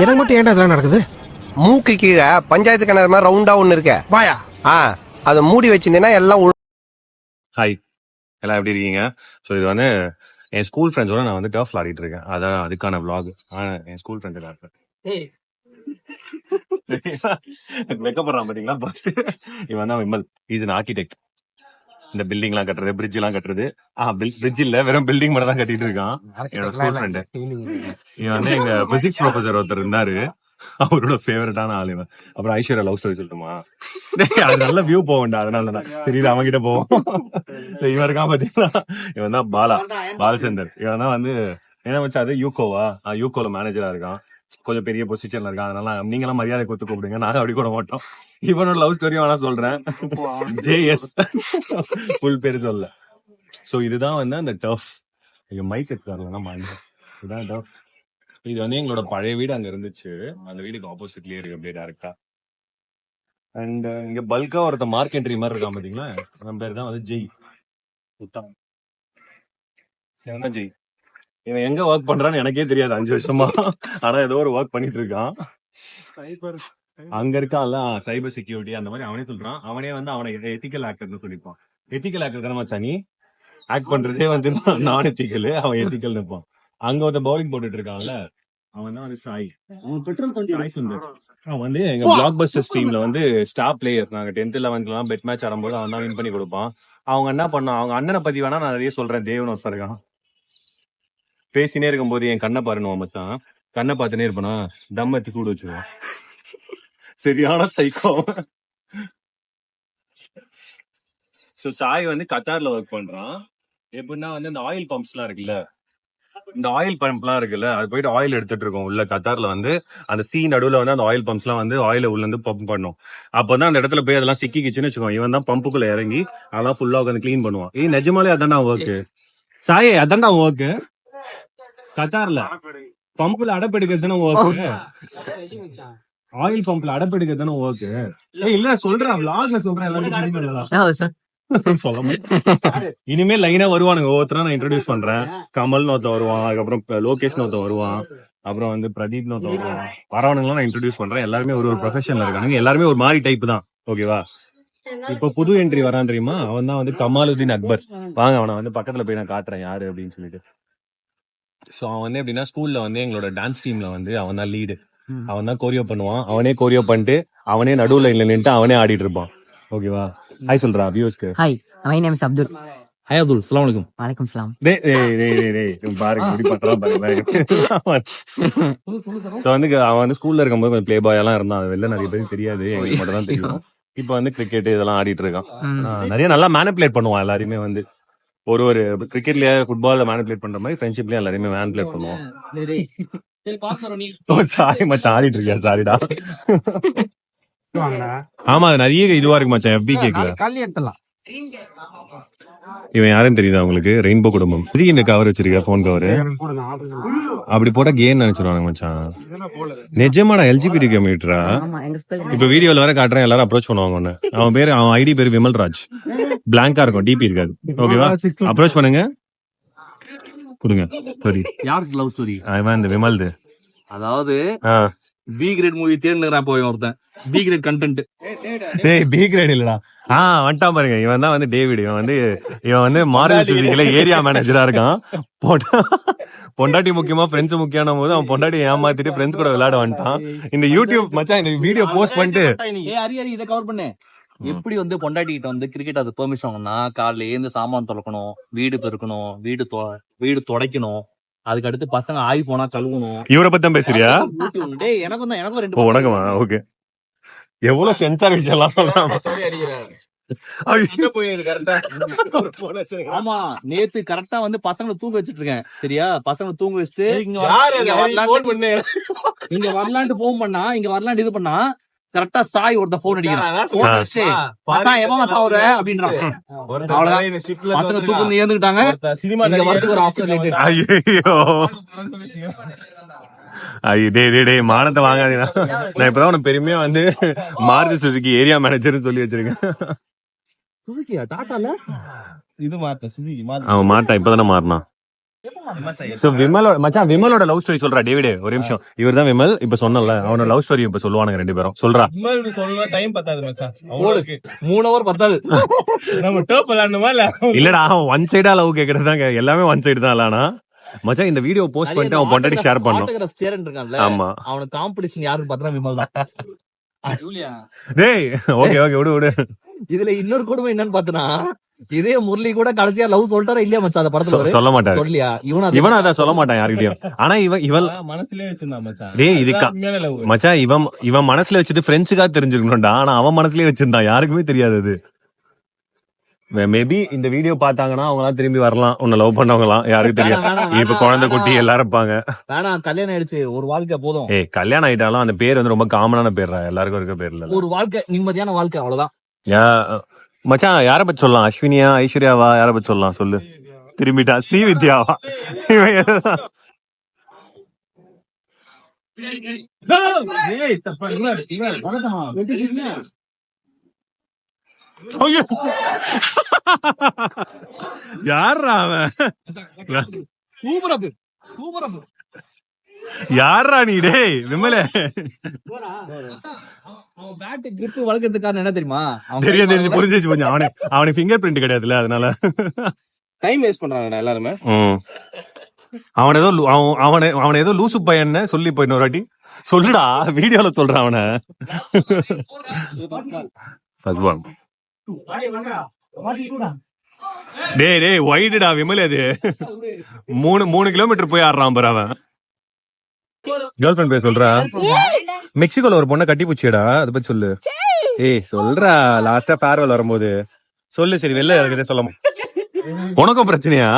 எனக்கு மட்டும் ஏன்டா இதெல்லாம் நடக்குது? மூக்கு கீழே பஞ்சாயத்து கிணறு மாதிரி ரவுண்டா ஒண்ணு இருக்க. வாயா. அதை மூடி வச்சிருந்தீங்கன்னா எல்லாம் ஹாய், எல்லாம் எப்படி இருக்கீங்க? ஸோ இது வந்து என் ஸ்கூல் ஃப்ரெண்ட்ஸோட நான் வந்து டர்ஃப் ஆடிட்டு இருக்கேன். அதான் அதுக்கான விளாக். என் ஸ்கூல் ஃப்ரெண்ட்ஸ் எல்லாருக்கும் வெக்கப்படுறான் பாத்தீங்களா? ஃபர்ஸ்ட் இவன் தான் விமல். Is an architect. இந்த பில்டிங் எல்லாம் கட்டுறது, பிரிட்ஜ் எல்லாம் கட்டுறது. பிரிட்ஜ் இல்ல, வெறும் பில்டிங் மட்டும் தான் கட்டிட்டு இருக்கான். என்னோட ஸ்கூல் ஃப்ரெண்டு. இவன் வந்து எங்க பிசிக்ஸ் ப்ரொஃபசர் ஒருத்தர் இருந்தாரு, அவரோட ஃபேவரட்டான ஆள் இவன். அப்புறம் ஐஸ்வர்யா லவ் ஸ்டோரி சொல்லட்டுமா? அது நல்ல வியூ போவேன்டா, அதனால தான் சரி அவன் கிட்ட போவோம். இவன் இருக்கான் பாத்தீங்களா, இவன் தான் பாலச்சந்தர். இவன் தான் வந்து என்ன வச்சா அது யூகோவா, யூகோல மேனேஜரா இருக்கான். கொஞ்சம் பெரிய பொசிஷன்ல இருக்கான். அதனால நீங்க எல்லாம் மரியாதை கொடுத்து கூப்பிடுங்க, நாங்க அப்படி கூட மாட்டோம். இவனோட லவ் ஸ்டோரியும் வேணா சொல்றேன். JS ஃபுல் பேரு சொல்ல. சோ இதுதான் வந்து அந்த டர்ஃப். இங்க மைக் எடுத்துக்காரலாம். இதுதான் டர்ஃப். இது வந்து எங்களோட பழைய வீடு அங்க இருந்துச்சு. அந்த வீடுக்கு ஆப்போசிட்லயே இருக்கு அப்படியே டேரக்டா. அண்ட் இங்க பல்கா ஒருத்த மார்க் என்ட்ரி மாதிரி இருக்கான் பாத்தீங்களா, நம்ம பேர் தான் வந்து ஜெய். ஜெய் இவன் எங்க ஒர்க் பண்றான்னு எனக்கே தெரியாது 5 வருஷமா. ஆனா ஏதோ ஒரு ஒர்க் பண்ணிட்டு இருக்கான். அங்க இருக்கான்ல சைபர் செக்யூரிட்டி அந்த மாதிரி அவனே சொல்றான். அவனே வந்து அவனை எத்திக்கல் ஆக்டர்னு சொல்லிப்பான். எத்திக்கல் ஆக்டர் தானே மச்சான் நீ? ஆக்ட் பண்றதே வந்து நான் எத்திக்கல், அவன் எத்திக்கல் நிற்பான். அங்க ஒரு பவுலிங் போட்டுட்டு இருக்கான்ல, அவன் தான் வந்து சாய். சாய் சுந்தர். அவன் வந்து எங்க பிளாக் பஸ்டர்ஸ் டீம்ல வந்து ஸ்டார் பிளேயர். நாங்க 10th 11th எல்லாம் பெட் மேட்ச் ஆடும்போது அவன் தான் வின் பண்ணி கொடுப்பான். அவங்க என்ன பண்ணான், அவங்க அண்ணனை பத்தி வேணா நான் நிறைய சொல்றேன். தேவன் ஒருத்தர் இருக்கான். பேசினே இருக்கும்போது என் கண்ணை பாருன்னு மச்சான். கண்ணை பார்த்துனே இருப்பானா, தம் எடுத்து கூட வச்சுருவான். சரியான சைக்கோ. சோ சாய் வந்து கத்தார்ல ஒர்க் பண்றான். எப்படின்னா வந்து இந்த ஆயில் பம்ப்ஸ் எல்லாம் இருக்குல்ல, இந்த ஆயில் பம்ப் எல்லாம் இருக்குல்ல, அது போயிட்டு ஆயில் எடுத்துட்டு இருக்கோம் உள்ள கத்தார்ல. வந்து அந்த நடுவுல வந்து அந்த ஆயில் பம்ப்ஸ் எல்லாம் வந்து ஆயில உள்ள இருந்து பம்ப் பண்ணும். அப்பதான் அந்த இடத்துல போய் அதெல்லாம் சிக்கிச்சுன்னு வச்சுக்கோ, இவன் தான் பம்புக்குள்ள இறங்கி அதெல்லாம் ஃபுல்லா உட்காந்து கிளீன் பண்ணுவான். நிஜமாலே அதான்டா ஒர்க்கு. சாயே அதான்டா ஒர்க்கு. கத்தார்ல பம்புல அடப்பெடுக்கிறது ஒர்க்கு, ஆயில் பம்ப்ல அடப்பெடுக்கிறது ஒர்க்கு. இல்ல சொல்றேன், விளாக்ல சொல்றேன், எல்லாரும் இனிமே லைனா வருவானுங்க. ஒவ்வொருத்தரா நான் இன்ட்ரோடியூஸ் பண்றேன். கமல்னு ஒருத்தன் வருவான், அதுக்கப்புறம் லோகேஷ்னு ஒருத்தன் வருவான், அப்புறம் வந்து பிரதீப்னு ஒருத்தன் வருவான். வரவனுங்களாம் நான் இன்ட்ரோடியூஸ் பண்றேன். எல்லாருமே ஒரு ப்ரொஃபஷன்ல இருக்கானுங்க. எல்லாருமே ஒரு மாதிரி டைப் தான். ஓகேவா? இப்ப புது என்ட்ரி வரான் தெரியுமா, அவன் தான் வந்து கமாலுதீன் அக்பர். வாங்க அவனை வந்து பக்கத்துல போய் நான் காட்டுறேன் யாரு அப்படின்னு சொல்லிட்டு. சோ அவன் வந்து எப்படின்னா ஸ்கூல்ல வந்து எங்களோட டான்ஸ் டீம்ல வந்து அவன் தான் லீடு. அவன் தான் கோரியோ பண்ணுவான். அவனே கோரியோ பண்ணிட்டு அவனே நடுவுல இல்ல நின்று அவனே ஆடிட்டு இருப்பான். ஓகேவா? ஹாய் சொல்றா வியூஸ்க்கு. Hi, my name is Abdul. Hi Abdul, அஸ்ஸலாமு அலைக்கும். வலைக்கம் சலாம். பாருங்க இப்படி பண்றான் பாருங்க. சோ வந்து அவன் வந்து ஸ்கூல்ல இருக்கும்போது கொஞ்சம் பிளே பாய் எல்லாம் இருந்தான். அது வெளில நிறைய பேருக்கு தெரியாது, எங்களுக்கு மட்டும் தான் தெரியும். இப்ப வந்து கிரிக்கெட் இதெல்லாம் ஆடிட்டு இருக்கான். நிறைய நல்லா மேனிபுலேட் பண்ணுவான் எல்லாருமே. வந்து ஒரு கிரிக்கெட்ல ஃபுட்பால்ல மேனிபுலேட் பண்ற மாதிரி ஃப்ரெண்ட்ஷிப்லயும் எல்லாருமே மேனிபுலேட் பண்ணுவான். சாரி மச்சான், ஆடிட்டு இருக்கியா? சாரிடா. ஆமா அது நிறைய இதுவா இருக்கு மச்சான். FB கேக்கல. இவன் யாருன்னு தெரியுதா உங்களுக்கு? ரெயின்போ குடும்பம். இதுக்கு இந்த கவர் வச்சிருக்க, போன் கவர். அப்படி போட்டா கேம் நினைச்சிருவாங்க மச்சான். நிஜமாடா LGBT கம்யூனிட்டரா? இப்ப வீடியோல வர காட்டுறேன், எல்லாரும் அப்ரோச் பண்ணுவாங்க. ஒண்ணு அவன் பேரு, அவன் ஐடி பேரு விமல்ராஜ். பிளாங்கா இருக்கும், DP இருக்காது. ஓகேவா? அப்ரோச் பண்ணுங்க, கொடுங்க. சரி, யாருக்கு லவ் ஸ்டோரி? அவன் இந்த விமல்து. அதாவது பி கிரேட் மூவி தேடுறான் போய் ஒருத்தன். B grade content. டேய் பி கிரேட் இல்லடா. வந்துட்டான் பாருங்க. இவன் தான் வந்து டேவிட். இவன் வந்து மாருதி சுசுகில ஏரியா மேனேஜரா இருக்கான். பொண்டாட்டி முக்கியமா, ஃப்ரெண்ட்ஸ் முக்கியமான போது அவன் பொண்டாட்டி ஏமாத்திட்டு ஃப்ரெண்ட்ஸ் கூட விளையாட வந்துட்டான். இந்த யூடியூப் மச்சான் இந்த வீடியோ போஸ்ட் பண்ணிட்டு அரி இதை கவர் பண்ணு. எப்படி வந்து பொண்டாட்டி கிட்ட வந்து கிரிக்கெட் அது பெர்மிஷன் வாங்கினா, காலையில ஏந்து சாமான் தொலைக்கணும், வீடு பெருக்கணும், வீடு துடைக்கணும், அதுக்கு அடுத்து பசங்க ஆய் போனா கழுவணும். இவரை பத்தி பேசுறியா? எனக்கும் 2 உனக்குமா? ஓகே. எவ்வளவு சென்சார் விஷயம் எல்லாம் சொல்லலாம். ஆமா, நேத்து கரெக்டா வந்து பசங்களை தூங்க வச்சிட்டு இருக்கேன். சரியா? பசங்களை தூங்க வச்சுட்டு இங்க வரலான்ட்டு போன் பண்ணா, இங்க வரலான்ட்டு இது பண்ணா, கரெக்டா சாய் ஒருத்த போன் அடிக்கிறான். அப்படின்றான். பசங்க தூக்கம் ஏந்துக்கிட்டாங்க. மானத்தை வாங்காதீங்க. நான் இப்பதான் உனக்கு பெருமையா வந்து மாருதி சுசுகி ஏரியா மேனேஜர் சொல்லி வச்சிருக்கேன். அவன் மாட்டான், இப்பதானே மாறினான். சோ விமலோட லவ் ஸ்டோரி சொல்றா டேவிட், ஒரு நிமிஷம். இவர் தான் விமல். இப்ப சொன்னல அவனோட லவ் ஸ்டோரி இப்ப சொல்லுவானுங்க ரெண்டு பேரும். சொல்றா. டைம் பத்தாது மச்சான். 3 hour பத்தாது. நம்ம டோப் விளையாடணுமா இல்ல? இல்லடா, அவன் ஒன் சைடா லவ் கேக்குறதாங்க. எல்லாமே ஒன் சைடு தான். இல்லனா மச்சான் இந்த வீடியோ போஸ்ட் பண்ணிட்டு அவன் பொண்டாட்டி ஷேர் பண்ணனும். சேரன் இருக்கான்ல, ஆமா, அவனுக்கு காம்படிஷன் யாருன்னு பார்த்தா விமல் தான். டேய் ஓகே விடு. இதுல இன்னொரு கொடுமை என்னன்னு பார்த்தனா, இதே முரளி கூட கடைசியா லவ் சொல்லிட்டாரா இல்லையா மச்சான் அந்த படத்துல? சொல்ல மாட்டாரு. சொல்லியா? இவன் அத சொல்ல மாட்டான் யார்கிட்டயும். ஆனா இவன் மனசுலயே வச்சிருந்தான் மச்சான். டேய் இதுக்கா மச்சான், இவன் மனசுல வச்சது ஃப்ரெண்ட்ஸுக்கா தெரிஞ்சுக்கணும்டா. ஆனா அவன் மனசுலயே வச்சிருந்தான், யாருக்குமே தெரியாது அது. மேபி இந்த வீடியோ பார்த்தாங்கன்னா அவங்களாம் திரும்பி வரலாம், உன்னை லவ் பண்ணவங்களாம், யாருக்கு தெரியும். இப்ப குழந்தை குட்டி எல்லாரும் இருப்பாங்க. வேணாம், கல்யாணம் ஆயிடுச்சு, ஒரு வாழ்க்கை போதும். கல்யாணம் ஆயிட்டாலும் அந்த பேர் வந்து ரொம்ப காமனான பேர்ரா, எல்லாருக்கும் இருக்க பேர் இல்ல. ஒரு வாழ்க்கை, நிம்மதியான வாழ்க்கை, அவ்வளவுதான். மச்சான் யார பத்தி சொல்லலாம்? அஸ்வினியா, ஐஸ்வர்யாவா, யார பத்தி சொல்லலாம் சொல்லு. திரும்பிட்டா ஸ்ரீவித்யாவா? யாரா அவன்? யாரா நீ? டேய் விமலே, வளர்க்கறதுக்கான என்ன தெரியுமா? தெரியாது, புரிஞ்சிச்சு. கொஞ்சம் அவனுக்கு ஃபிங்கர் பிரிண்ட் கிடையாதுல்ல, அதனால டைம் வேஸ்ட் பண்றாங்கடா எல்லாருமே. அவன் ஏதோ லூசு பையன்னு சொல்லி போய் இன்னொரு வாட்டி சொல்லுடா, வீடியோல சொல்றான் அவனை. டேய் வைடுடா விமல், அது 3 கிலோமீட்டர் போய் ஆடுறான் பாரு அவன். கேர்ள் ஃபிரெண்ட் பேர் சொல்றா. மெக்சிகோல ஒரு பொண்ணை கட்டி பூச்சியடா, அதை பத்தி சொல்லு. ஏய் சொல்றா, லாஸ்டா ஃபேர்வெல் வரும்போது சொல்லு. சரி வெளில யாருக்கிட்ட சொல்ல. உனக்கும் பிரச்சனையா?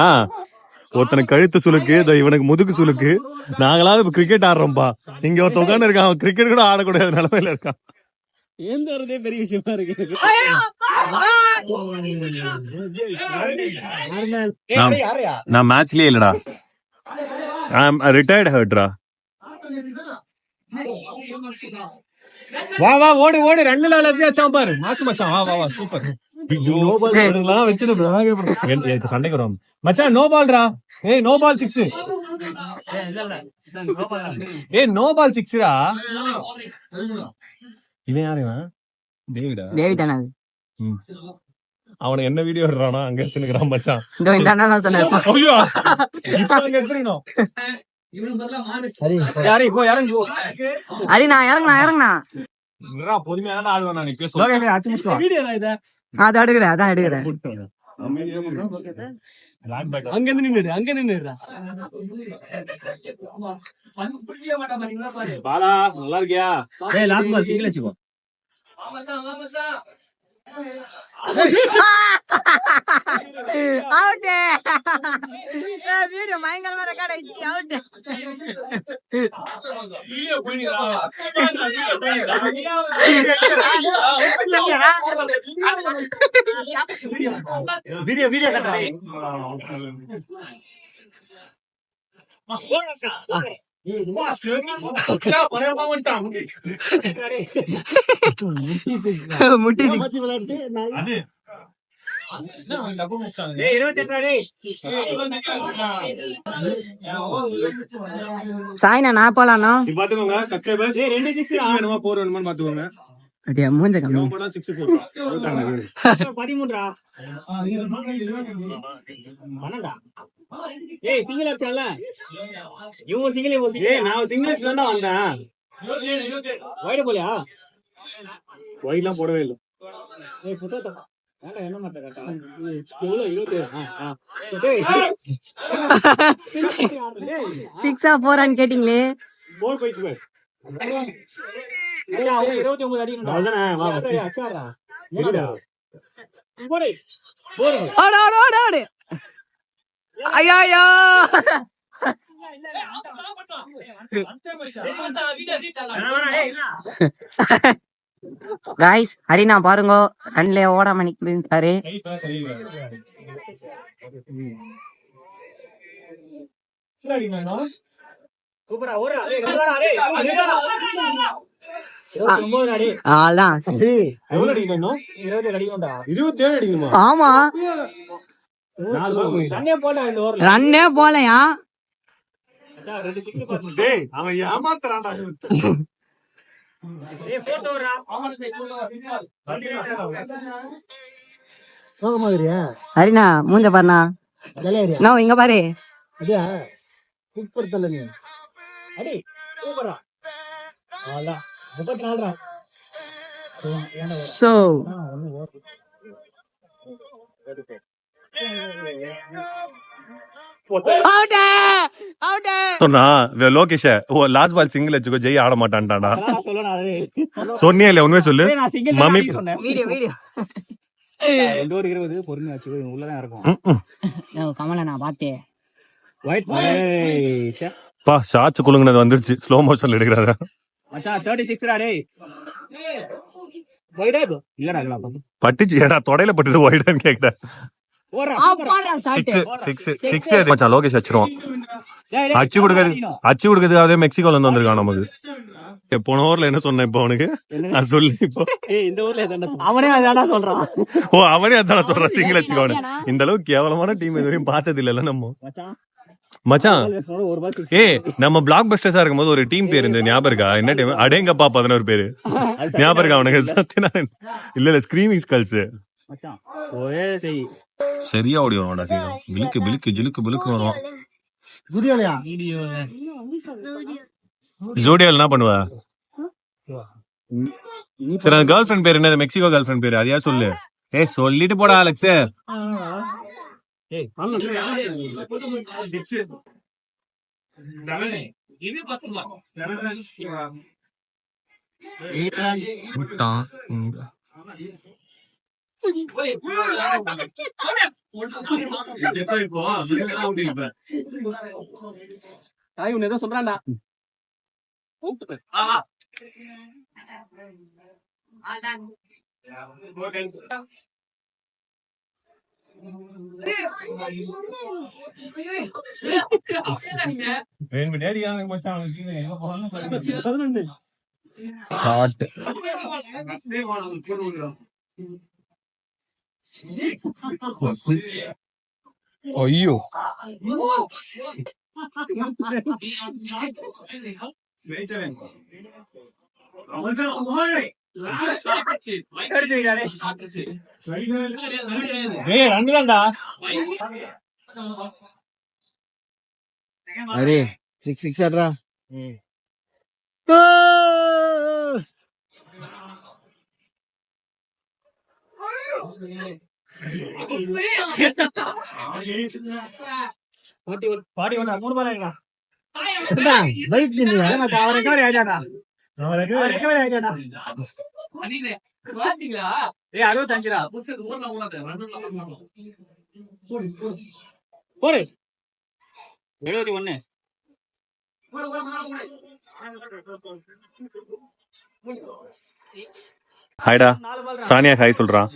ஒருத்தனுக்கு கழுத்து சுலுக்கு, இவனுக்கு முதுகு சுலுக்கு. நாங்களாவது இப்ப கிரிக்கெட் ஆடுறோம்பா, இங்க ஒருத்த உட்காந்து இருக்கான், அவன் கிரிக்கெட் கூட ஆடக்கூடாத நிலைமையில இருக்கான். ஏந்தே பெரிய விஷயமா இருக்கு. நான் மேட்ச்லயே இல்லடா, ரிட்டையர்ட் ஹர்ட்ரா. வா ஓடு 2 நாள் அடிச்சான் பாரு, மாசு மச்சான். வா சூப்பர். சண்டைக்கு வரும் மச்சான். நோ பால்ரா. ஏய் நோ பால் 6. ஏய் நோ பால் 6ரா. இவன் யாரு? டேவிடா? டேவிடானா? அவனை என்ன வீடியோ எடுறானா அங்க எடுத்துக்கிறான் மச்சான். இந்த அண்ணா தான் சொன்னாரு. ஐயோ இப்போ அங்க எடுத்துறணும். யாரே போ, இறங்கு போ. அரி நான் இறங்குனா என்னடா பொறுமையா தான் ஆடுவேன் நான். நீ லோகே ஆச்சு முடிச்சு வீடியோடா இத. அதான் எடுக்கிறேன். அங்க இருந்து நின்னுடா. பாலா நல்லா இருக்கியா? ஏய் லாஸ்ட் பால் சிங்கிள் அடிச்சுக்கோ. அவுட். வீடியோ பயங்கரமா ரெக்கார்ட் ஆயிடுச்சு. அவுட். வீடியோ பண்ணிடா. வீடியோ கட்டடா. முட்டி சாய்னா நான் போலானோ பாத்துக்கோங்க. சப்ஸ்கிரைபர்ஸ் 2 6 வேணுமா 4 வேணுமா பாத்துக்கோங்க. அடியா மூஞ்ச கம்மி. நோ போடா 6 4 13ரா. பண்ணடா. ஏய் சிங்கிள் அடிச்சான்ல இவங்க சிங்கிள். ஏய் நான் சிங்கிள்ஸ் தான்டா வந்தேன். 27 வைட் போலையா? வைட்லாம் போடவே இல்ல. ஏய் புத்தா வேண்டாம், என்ன மாட்ட கட்டா. எவ்வளவு 27? டேய் 6 4 கேட்டிங்களே. போல் போயிட்டு போய். அச்சா 29 அடிக்கணும். அதானே வா அச்சாடா. என்னடா போடு போடு. ஓடு. ஐயோ गाइस हरिना பாருங்க ரன்ல ஓடாம நிக்கிறாரு. சூப்பரா ஓடுடா. டேய் கல்லடா. டேய் அதான் எவ்வளவு அடிக்கணும்? 27 அடிக்கணும்டா. 27 அடிக்கணுமா? ஆமா ரன்னே போடா இந்த ஓவர்ல. ரன்னே போலையா? மச்சான், 2 6 பாத்து. டேய் அவன் ஏமாத்துறான்டா. ஏய், fourth over ரா. ஹரினா மூஞ்ச பாருண்ணா. நான் இங்க பாரு. அடி, சூப்பர்ரா. அவ்வளவுதான். 34 ரா. So out out. சொன்னா லோகேஷ லாஸ்ட் பால் சிங்கிள் வச்சுக்கோ ஜெய் ஆட மாட்டான்டாடா. அதான் சொல்லணும் அது. சொன்னியா இல்ல உண்மையை சொல்லு. ஏய், நான் single மம்மி தான் சொன்னேன். வீடியோ 2 over 20 பொறுமையா வச்சுக்கோ, இவன் உள்ளதான் இருக்கும். கமல நான் பார்த்தேன். White. ஏய், ச்சே. பா ஷாட்ஸ் குலுங்குனது வந்துருச்சு, ஸ்லோ மோஷன்ல எடுக்கிறாரு. மச்சான் 36 ரா டேய். வைடா இது. இல்லடா இல்லடா பாத்து. பட்டுச்சு ஏடா தொடையில பட்டுது ஒய்டான்னு கேக்குறேன். ஓடுறா. பாடுறா ஷாட். சிக்ஸ் மச்சான் லோகேஷ் அடிச்சிருவான். டேய், டேய். அச்சு கொடுக்குறது அதே மெக்சிகோல இருந்து வந்திருக்கான் நமக்கு. போன ஓவர்ல என்ன சொன்னேன் இப்போ அவனுக்கு நான் சொல்லி இப்போ ஏய், இந்த ஊர்ல எதாண்டா அவனே அதான்டா சொல்றான். அவனே அதான் சொல்றான் சிங்கிள் வச்சுக்கோன்னு. இந்த அளவுக்கு கேவலமான டீம் இதுவரையும் பார்த்தது இல்ல நம்ம மச்சான் மச்சான். ஒரு பால் 6. ஏய் நம்ம பிளாக் பஸ்டர்ஸா இருக்கும்போது ஒரு டீம் பேர் இந்த ஞாபகம் இருக்கா? என்ன டீம்? அடேங்கப்பா 11 பேரு ஞாபகம் இருக்கா அவனுக்கு? சத்யநாராயண் இல்ல ஸ்கிரீமிங் ஸ்கல்ஸ். மச்சான் ஒரே செய். சரியா ஓடி வருவான்டா சீக்கிரம். பிலுக்கு ஜிலுக்கு வருவான். வீடியோல ஜோடியால் என்ன பண்ணுவ? சரி அந்த கேர்ள் ஃபிரெண்ட் பேர் என்ன? மெக்சிகோ கேர்ள் ஃபிரெண்ட் பேரு அதையா சொல்லு. ஏய் சொல்லிட்டு போடா அலெக்ஸ். ஏய் தாய் உன்னை ஏதோ சொல்றான்டா. ஷாட் ஐயோ ஏய் ரன்னிதான்டா. அரே 6 ஆடுறா. பாடி ஒண்ணா 3 பால் ஆயிடா. பைக் இல்லையா? அவன் ரெக்கவரி ஆயிட்டாடா. ரெக்கவரி ஆயிட்டாடா. ஏய் 65 ரா. போடு 71. ஹாய்டா சானியா ஹாய் சொல்றான்.